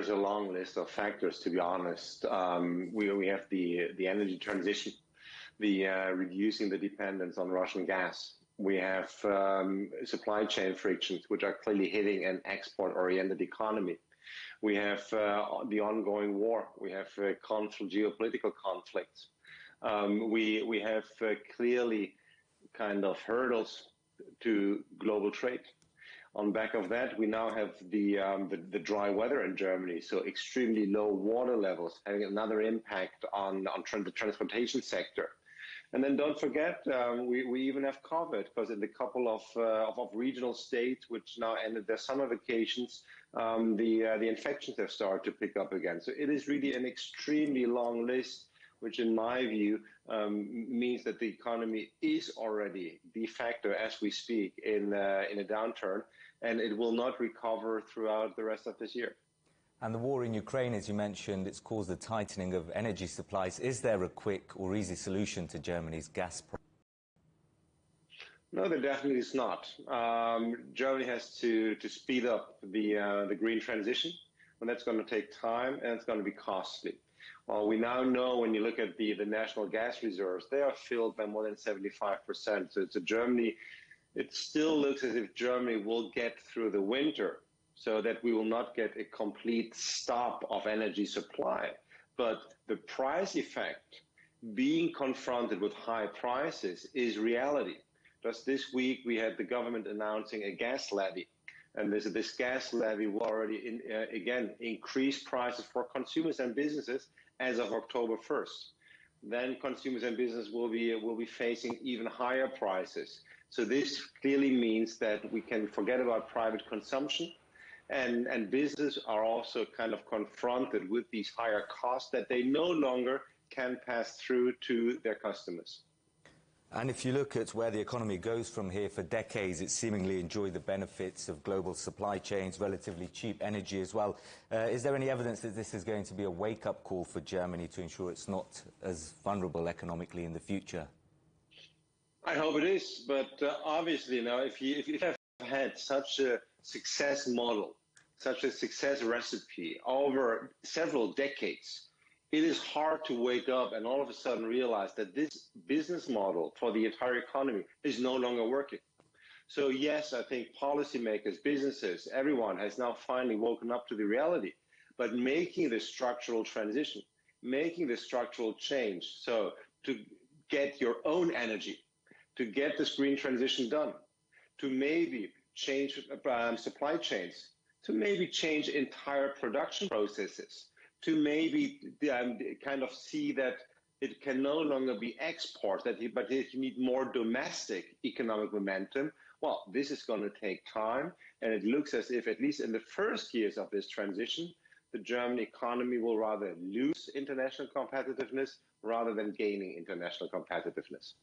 there's a long list of factors, to be honest. We have the energy transition, the reducing the dependence on Russian gas. We have supply chain frictions, which are clearly hitting an export-oriented economy. We have the ongoing war. We have geopolitical conflicts. We have clearly kind of hurdles to global trade. On back of that, we now have the dry weather in Germany, so extremely low water levels having another impact on the transportation sector. And then don't forget, we even have COVID, because in the couple of regional states which now ended their summer vacations, the infections have started to pick up again. So it is really an extremely long list, which in my view means that the economy is already de facto, as we speak, in a downturn, and it will not recover throughout the rest of this year. And the war in Ukraine, as you mentioned, it's caused a tightening of energy supplies. Is there a quick or easy solution to Germany's gas problem? No, there definitely is not. Germany has to speed up the green transition, and that's going to take time and it's going to be costly. Well, we now know when you look at the national gas reserves, they are filled by more than 75%. So Germany, it still looks as if Germany will get through the winter, so that we will not get a complete stop of energy supply. But the price effect, being confronted with high prices, is reality. Just this week, we had the government announcing a gas levy. And this gas levy will already, again, increase prices for consumers and businesses as of October 1st. Then consumers and businesses will be facing even higher prices. So this clearly means that we can forget about private consumption. And businesses are also kind of confronted with these higher costs that they no longer can pass through to their customers. And if you look at where the economy goes from here, for decades it's seemingly enjoyed the benefits of global supply chains, relatively cheap energy as well. Is there any evidence that this is going to be a wake-up call for Germany to ensure it's not as vulnerable economically in the future? I hope it is, but obviously, now, if you have had such a success model, such a success recipe over several decades, it is hard to wake up and all of a sudden realize that this business model for the entire economy is no longer working. So yes, I think policymakers, businesses, everyone has now finally woken up to the reality, but making the structural transition, making the structural change, so to get your own energy, to get this green transition done, to maybe change supply chains, to maybe change entire production processes, to maybe kind of see that it can no longer be export, but if you need more domestic economic momentum, well, this is going to take time. And it looks as if, at least in the first years of this transition, the German economy will rather lose international competitiveness rather than gaining international competitiveness.